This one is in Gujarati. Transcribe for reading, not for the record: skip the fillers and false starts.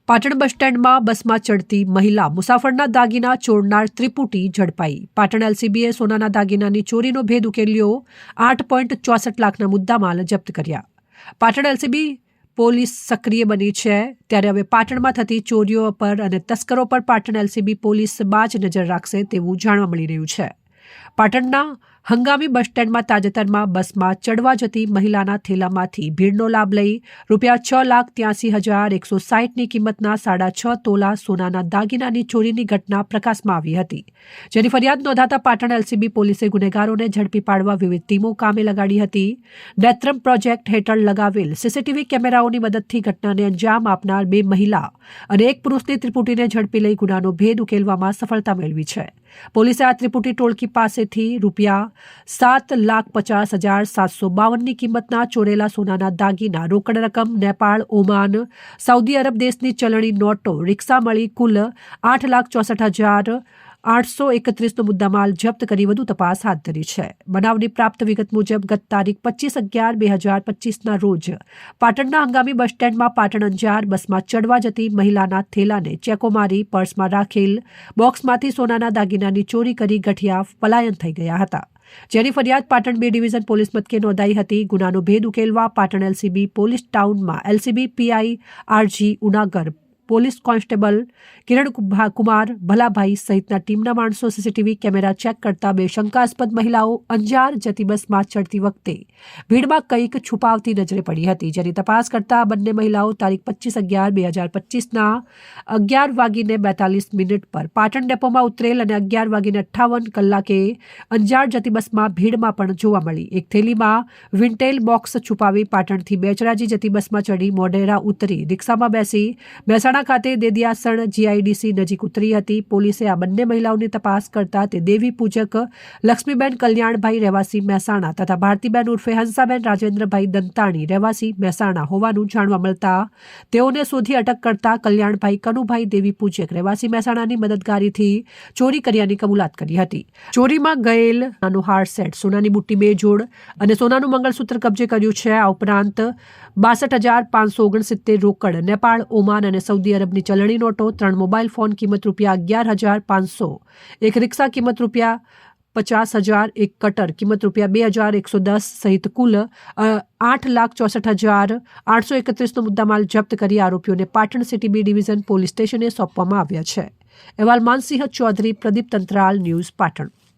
પાટણ બસ સ્ટેન્ડમાં બસમાં ચડતી મહિલા મુસાફરના દાગીના ચોરનાર ત્રિપુટી ઝડપાઈ। પાટણ એલસીબીએ સોનાના દાગીનાની ચોરીનો ભેદ ઉકેલ્યો। 8.64 લાખના મુદ્દામાલ જપ્ત કર્યા। પાટણ એલસીબી પોલીસ સક્રિય બની છે, ત્યારે હવે પાટણમાં થતી ચોરીઓ પર અને તસ્કરો પર પાટણ એલસીબી પોલીસ બાજ નજર રાખશે તેવું જાણવા મળી રહ્યું છે। પાટણના હંગામી બસ સ્ટેન્ડમાં તાજેતરમાં બસમાં ચડવા જતી મહિલાના થેલામાંથી ભીડનો લાભ લઈ ₹6,83,160ની કિંમતના 6.5 તોલા સોનાના દાગીનાની ચોરીની ઘટના પ્રકાશમાં આવી હતી, જેની ફરિયાદ નોંધાતા પાટણ એલસીબી પોલીસે ગુનેગારોને ઝડપી પાડવા વિવિધ ટીમો કામે લગાડી હતી। નેત્રમ પ્રોજેક્ટ હેઠળ લગાવેલ સીસીટીવી કેમેરાઓની મદદથી ઘટનાને અંજામ આપનાર 2 મહિલા અને 1 પુરુષની ત્રિપુટીને ઝડપી લઈ ગુનાનો ભેદ ઉકેલવામાં સફળતા મેળવી છે। પોલીસે આ ત્રિપુટી ટોળકી પાસેથી ₹7,50,752ની કિંમતના ચોરેલા સોનાના દાગીના, રોકડ રકમ, નેપાળ, ઓમાન, સાઉદી અરબ દેશની ચલણી નોટો, રિક્ષા મળી કુલ ₹8,64,831નો મુદ્દામાલ જપ્ત કરી વધુ તપાસ હાથ ધરી છે। બનાવની પ્રાપ્ત વિગત મુજબ ગત તારીખ 25/11/2025ના રોજ પાટણના હંગામી બસ સ્ટેન્ડમાં પાટણ અંજાર બસમાં ચડવા જતી મહિલાના થેલાને ચેકો મારી પર્સમાં રાખેલ બોક્સમાંથી સોનાના દાગીનાની ચોરી કરી ગઠિયા પલાયન થઈ ગયા હતા, જેની ફરિયાદ પાટણ 2 ડિવિઝન પોલીસ મથકે નોંધાઈ હતી। ગુનાનો ભેદ ઉકેલવા પાટણ એલસીબી પોલીસ ટાઉનમાં LCB PI R G Unagar, police constable Kiran Kumar Bhalabhai સહિતના ટીમના માણસો સીસીટીવી કેમેરા ચેક કરતા 2 શંકાસ્પદ મહિલાઓ અંજાર જતી બસમાં ચડતી વખતે ભીડમાં કંઈક છુપાવતી નજરે પડી હતી, જેની તપાસ કરતા બંને મહિલાઓ તારીખ 25/11/2025ના 11:42 પર પાટણ ડેપોમાં ઉતરેલ અને 11:58 અંજાર જતી બસમાં ભીડમાં પણ જોવા મળી। એક થેલીમાં વિન્ટેલ બોક્સ છુપાવી પાટણથી બેચરાજી જતી બસમાં ચડી મોઢેરા ઉતરી રિક્ષામાં બેસી મહેસાણા ખાતે દેદિયાસણ જીઆઈડીસી નજીક ઉતરી હતી। પોલીસે આ બંને મહિલાઓની તપાસ કરતા તે દેવી પૂજક લક્ષ્મીબેન કલ્યાણભાઈ રહેવાસી મહેસાણા તથા ભારતીબેન ઉર્ફે હંસાબેન રાજેન્દ્રભાઈ દંતાણી રહેવાસી મહેસાણા હોવાનું જાણવા મળતા તેઓને શોધી અટક કરતા કલ્યાણભાઈ કનુભાઈ દેવી પૂજક રહેવાસી મહેસાણાની મદદગારીથી ચોરી કર્યાની કબૂલાત કરી હતી। ચોરીમાં ગયેલ નાનું હાર સેટ, સોનાની બુટ્ટી 2 જોડ અને સોનાનું મંગળસૂત્ર કબજે કર્યું છે। આ ઉપરાંત 62,569 રોકડ, નેપાળ, ઓમાન અને સાઉદી અરબની ચલણી નોટો, 3 મોબાઈલ ફોન કિંમત ₹11,500, એક રિક્ષા કિંમત ₹50,000, એક કટર કિંમત ₹2,110 સહિત કુલ ₹8,64,831નો મુદ્દામાલ જપ્ત કરી આરોપીઓને Patan city B division police સ્ટેશને સોંપવામાં આવ્યા છે। અહેવાલ માનસિંહ ચૌધરી, પ્રદીપ તંત્રાલ, ન્યૂઝ પાટણ।